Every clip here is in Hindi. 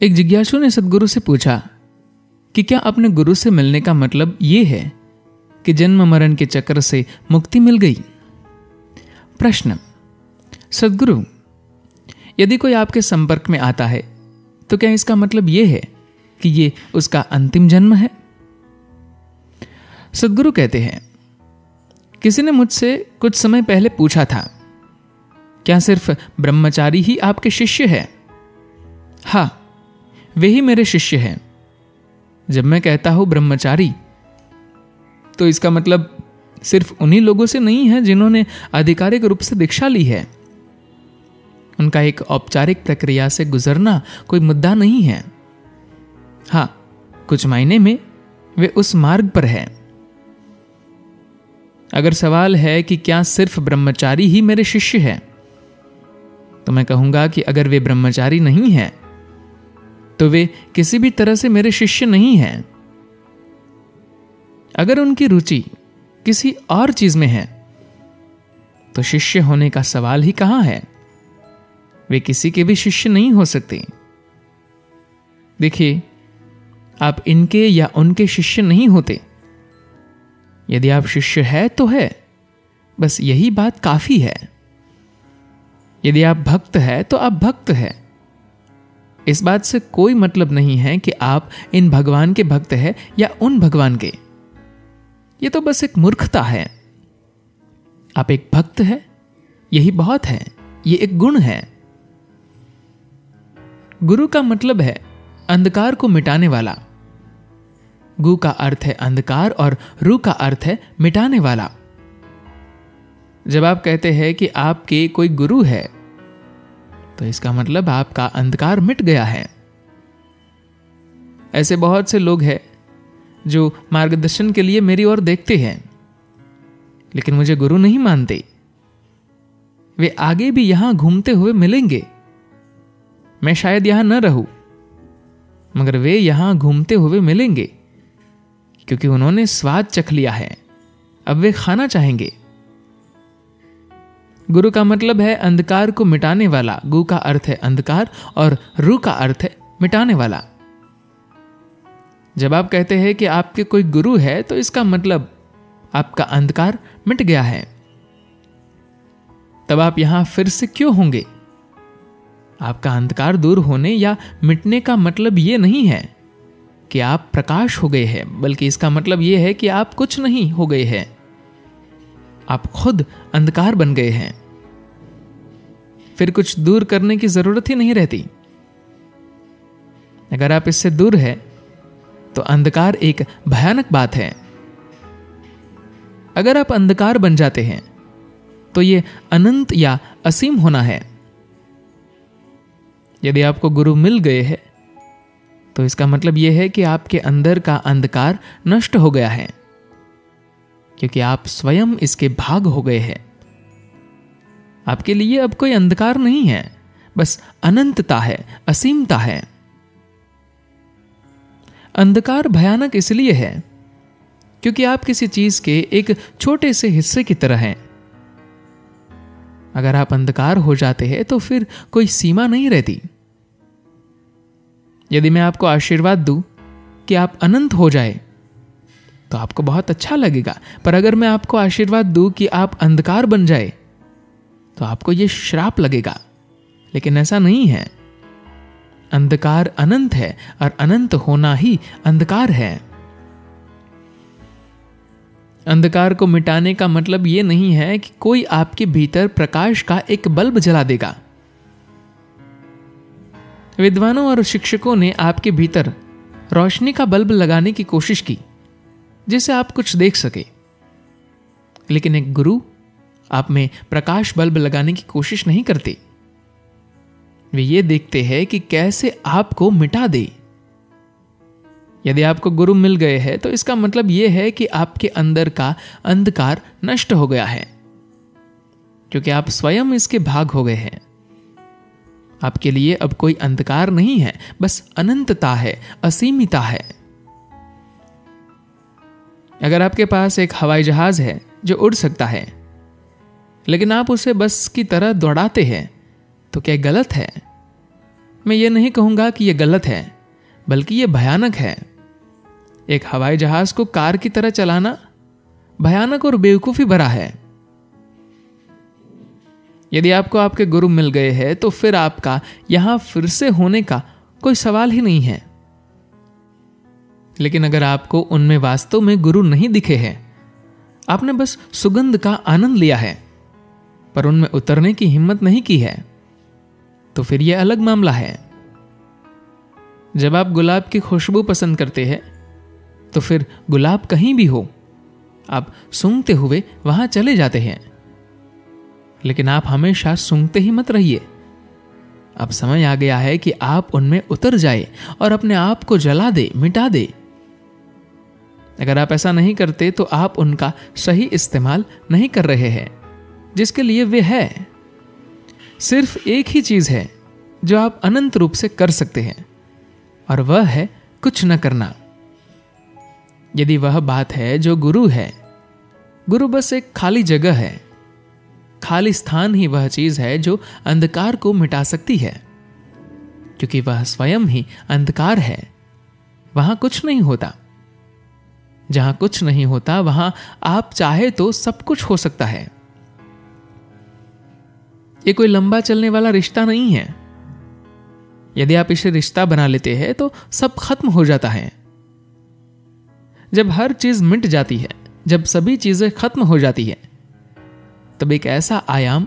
एक जिज्ञासु ने सद्गुरु से पूछा कि क्या अपने गुरु से मिलने का मतलब ये है कि जन्म मरण के चक्र से मुक्ति मिल गई। प्रश्न, सद्गुरु, यदि कोई आपके संपर्क में आता है तो क्या इसका मतलब ये है कि ये उसका अंतिम जन्म है। सद्गुरु कहते हैं, किसी ने मुझसे कुछ समय पहले पूछा था, क्या सिर्फ ब्रह्मचारी ही आपके शिष्य है। हाँ, वे ही मेरे शिष्य हैं। जब मैं कहता हूं ब्रह्मचारी, तो इसका मतलब सिर्फ उन्हीं लोगों से नहीं है जिन्होंने आधिकारिक रूप से दीक्षा ली है। उनका एक औपचारिक प्रक्रिया से गुजरना कोई मुद्दा नहीं है। हाँ, कुछ मायने में वे उस मार्ग पर हैं। अगर सवाल है कि क्या सिर्फ ब्रह्मचारी ही मेरे शिष्य हैं, तो मैं कहूंगा कि अगर वे ब्रह्मचारी नहीं हैं तो वे किसी भी तरह से मेरे शिष्य नहीं हैं। अगर उनकी रुचि किसी और चीज में है तो शिष्य होने का सवाल ही कहां है। वे किसी के भी शिष्य नहीं हो सकते। देखिए, आप इनके या उनके शिष्य नहीं होते। यदि आप शिष्य है तो है, बस यही बात काफी है। यदि आप भक्त है तो आप भक्त है। इस बात से कोई मतलब नहीं है कि आप इन भगवान के भक्त हैं या उन भगवान के। ये तो बस एक मूर्खता है। आप एक भक्त है, यही बहुत है। ये एक गुण है। गुरु का मतलब है अंधकार को मिटाने वाला। गु का अर्थ है अंधकार और रु का अर्थ है मिटाने वाला। जब आप कहते हैं कि आपके कोई गुरु है, तो इसका मतलब आपका अंधकार मिट गया है। ऐसे बहुत से लोग हैं जो मार्गदर्शन के लिए मेरी ओर देखते हैं, लेकिन मुझे गुरु नहीं मानते। वे आगे भी यहां घूमते हुए मिलेंगे। मैं शायद यहां न रहूं, मगर वे यहां घूमते हुए मिलेंगे, क्योंकि उन्होंने स्वाद चख लिया है। अब वे खाना चाहेंगे। गुरु का मतलब है अंधकार को मिटाने वाला। गु का अर्थ है अंधकार और रु का अर्थ है मिटाने वाला। जब आप कहते हैं कि आपके कोई गुरु है, तो इसका मतलब आपका अंधकार मिट गया है। तब आप यहां फिर से क्यों होंगे। आपका अंधकार दूर होने या मिटने का मतलब यह नहीं है कि आप प्रकाश हो गए हैं, बल्कि इसका मतलब यह है कि आप कुछ नहीं हो गए हैं। आप खुद अंधकार बन गए हैं। फिर कुछ दूर करने की जरूरत ही नहीं रहती। अगर आप इससे दूर हैं, तो अंधकार एक भयानक बात है। अगर आप अंधकार बन जाते हैं, तो यह अनंत या असीम होना है। यदि आपको गुरु मिल गए हैं, तो इसका मतलब यह है कि आपके अंदर का अंधकार नष्ट हो गया है, क्योंकि आप स्वयं इसके भाग हो गए हैं। आपके लिए अब कोई अंधकार नहीं है, बस अनंतता है, असीमता है। अंधकार भयानक इसलिए है क्योंकि आप किसी चीज के एक छोटे से हिस्से की तरह हैं। अगर आप अंधकार हो जाते हैं, तो फिर कोई सीमा नहीं रहती। यदि मैं आपको आशीर्वाद दूं कि आप अनंत हो जाए, तो आपको बहुत अच्छा लगेगा। पर अगर मैं आपको आशीर्वाद दूं कि आप अंधकार बन जाए, तो आपको यह श्राप लगेगा। लेकिन ऐसा नहीं है। अंधकार अनंत है और अनंत होना ही अंधकार है। अंधकार को मिटाने का मतलब यह नहीं है कि कोई आपके भीतर प्रकाश का एक बल्ब जला देगा। विद्वानों और शिक्षकों ने आपके भीतर रोशनी का बल्ब लगाने की कोशिश की, जिससे आप कुछ देख सके। लेकिन एक गुरु आप में प्रकाश बल्ब लगाने की कोशिश नहीं करते। वे ये देखते हैं कि कैसे आपको मिटा दे। यदि आपको गुरु मिल गए हैं, तो इसका मतलब यह है कि आपके अंदर का अंधकार नष्ट हो गया है, क्योंकि आप स्वयं इसके भाग हो गए हैं। आपके लिए अब कोई अंधकार नहीं है, बस अनंतता है, असीमिता है। अगर आपके पास एक हवाई जहाज है जो उड़ सकता है, लेकिन आप उसे बस की तरह दौड़ाते हैं, तो क्या गलत है? मैं ये नहीं कहूंगा कि यह गलत है, बल्कि यह भयानक है। एक हवाई जहाज को कार की तरह चलाना भयानक और बेवकूफी भरा है। यदि आपको आपके गुरु मिल गए हैं तो फिर आपका यहां फिर से होने का कोई सवाल ही नहीं है। लेकिन अगर आपको उनमें वास्तव में गुरु नहीं दिखे हैं, आपने बस सुगंध का आनंद लिया है पर उनमें उतरने की हिम्मत नहीं की है, तो फिर यह अलग मामला है। जब आप गुलाब की खुशबू पसंद करते हैं तो फिर गुलाब कहीं भी हो, आप सूंघते हुए वहां चले जाते हैं। लेकिन आप हमेशा सूंघते ही मत रहिए। अब समय आ गया है कि आप उनमें उतर जाए और अपने आप को जला दे, मिटा दे। अगर आप ऐसा नहीं करते तो आप उनका सही इस्तेमाल नहीं कर रहे हैं जिसके लिए वे है। सिर्फ एक ही चीज है जो आप अनंत रूप से कर सकते हैं, और वह है कुछ न करना। यदि वह बात है जो गुरु है, गुरु बस एक खाली जगह है। खाली स्थान ही वह चीज है जो अंधकार को मिटा सकती है, क्योंकि वह स्वयं ही अंधकार है। वहां कुछ नहीं होता। जहां कुछ नहीं होता वहां आप चाहे तो सब कुछ हो सकता है। यह कोई लंबा चलने वाला रिश्ता नहीं है। यदि आप इसे रिश्ता बना लेते हैं तो सब खत्म हो जाता है। जब हर चीज मिट जाती है, जब सभी चीजें खत्म हो जाती है, तब एक ऐसा आयाम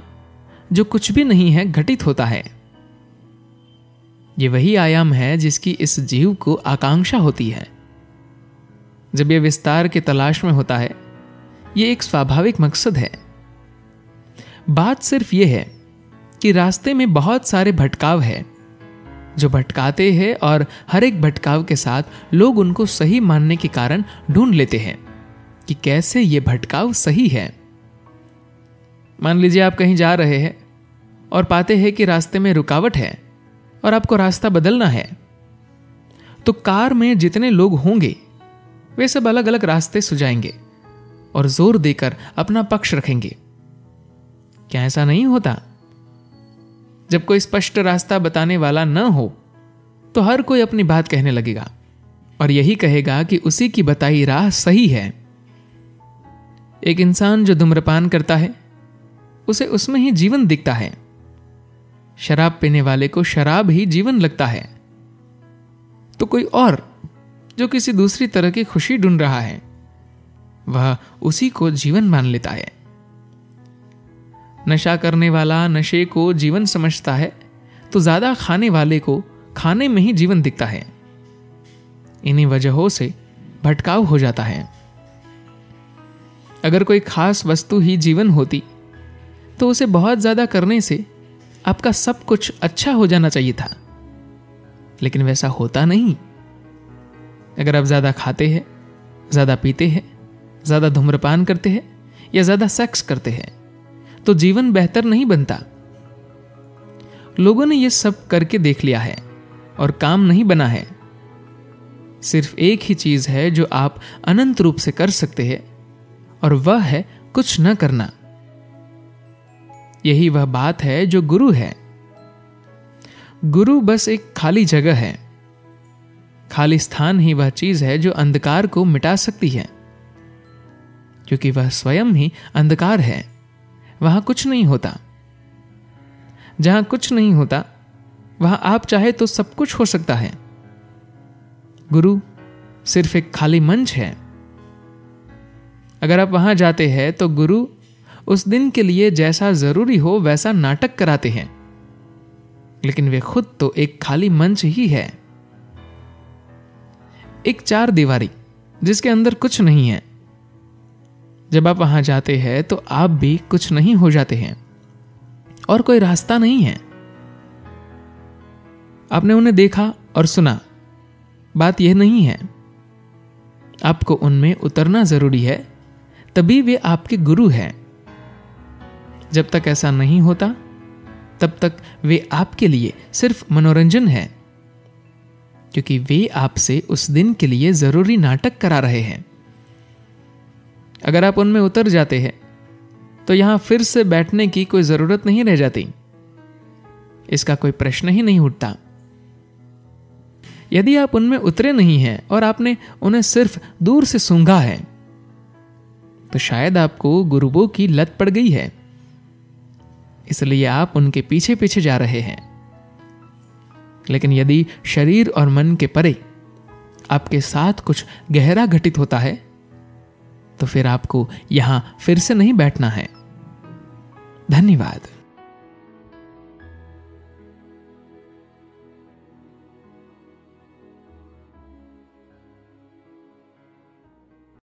जो कुछ भी नहीं है घटित होता है। यह वही आयाम है जिसकी इस जीव को आकांक्षा होती है। जब यह विस्तार की तलाश में होता है, यह एक स्वाभाविक मकसद है। बात सिर्फ यह है कि रास्ते में बहुत सारे भटकाव है जो भटकाते हैं, और हर एक भटकाव के साथ लोग उनको सही मानने के कारण ढूंढ लेते हैं कि कैसे यह भटकाव सही है। मान लीजिए आप कहीं जा रहे हैं और पाते हैं कि रास्ते में रुकावट है और आपको रास्ता बदलना है, तो कार में जितने लोग होंगे वे सब अलग अलग रास्ते सुझाएंगे और जोर देकर अपना पक्ष रखेंगे। क्या ऐसा नहीं होता? जब कोई स्पष्ट रास्ता बताने वाला न हो तो हर कोई अपनी बात कहने लगेगा और यही कहेगा कि उसी की बताई राह सही है। एक इंसान जो धूम्रपान करता है उसे उसमें ही जीवन दिखता है। शराब पीने वाले को शराब ही जीवन लगता है। तो कोई और जो किसी दूसरी तरह की खुशी ढूंढ रहा है, वह उसी को जीवन मान लेता है। नशा करने वाला नशे को जीवन समझता है, तो ज्यादा खाने वाले को खाने में ही जीवन दिखता है। इन्हीं वजहों से भटकाव हो जाता है। अगर कोई खास वस्तु ही जीवन होती तो उसे बहुत ज्यादा करने से आपका सब कुछ अच्छा हो जाना चाहिए था, लेकिन वैसा होता नहीं। अगर आप ज्यादा खाते हैं, ज्यादा पीते हैं, ज्यादा धूम्रपान करते हैं या ज्यादा सेक्स करते हैं, तो जीवन बेहतर नहीं बनता। लोगों ने यह सब करके देख लिया है और काम नहीं बना है। सिर्फ एक ही चीज है जो आप अनंत रूप से कर सकते हैं, और वह है कुछ न करना। यही वह बात है जो गुरु है। गुरु बस एक खाली जगह है। खाली स्थान ही वह चीज है जो अंधकार को मिटा सकती है, क्योंकि वह स्वयं ही अंधकार है। वहां कुछ नहीं होता। जहां कुछ नहीं होता वहां आप चाहे तो सब कुछ हो सकता है। गुरु सिर्फ एक खाली मंच है। अगर आप वहां जाते हैं तो गुरु उस दिन के लिए जैसा जरूरी हो वैसा नाटक कराते हैं, लेकिन वे खुद तो एक खाली मंच ही है। एक चार दीवारी जिसके अंदर कुछ नहीं है। जब आप वहां जाते हैं तो आप भी कुछ नहीं हो जाते हैं और कोई रास्ता नहीं है। आपने उन्हें देखा और सुना। बात यह नहीं है। आपको उनमें उतरना जरूरी है, तभी वे आपके गुरु हैं। जब तक ऐसा नहीं होता तब तक वे आपके लिए सिर्फ मनोरंजन है, क्योंकि वे आपसे उस दिन के लिए जरूरी नाटक करा रहे हैं। अगर आप उनमें उतर जाते हैं तो यहां फिर से बैठने की कोई जरूरत नहीं रह जाती। इसका कोई प्रश्न ही नहीं उठता। यदि आप उनमें उतरे नहीं हैं और आपने उन्हें सिर्फ दूर से सूंघा है, तो शायद आपको गुरुओं की लत पड़ गई है, इसलिए आप उनके पीछे पीछे जा रहे हैं। लेकिन यदि शरीर और मन के परे आपके साथ कुछ गहरा घटित होता है, तो फिर आपको यहां फिर से नहीं बैठना है। धन्यवाद।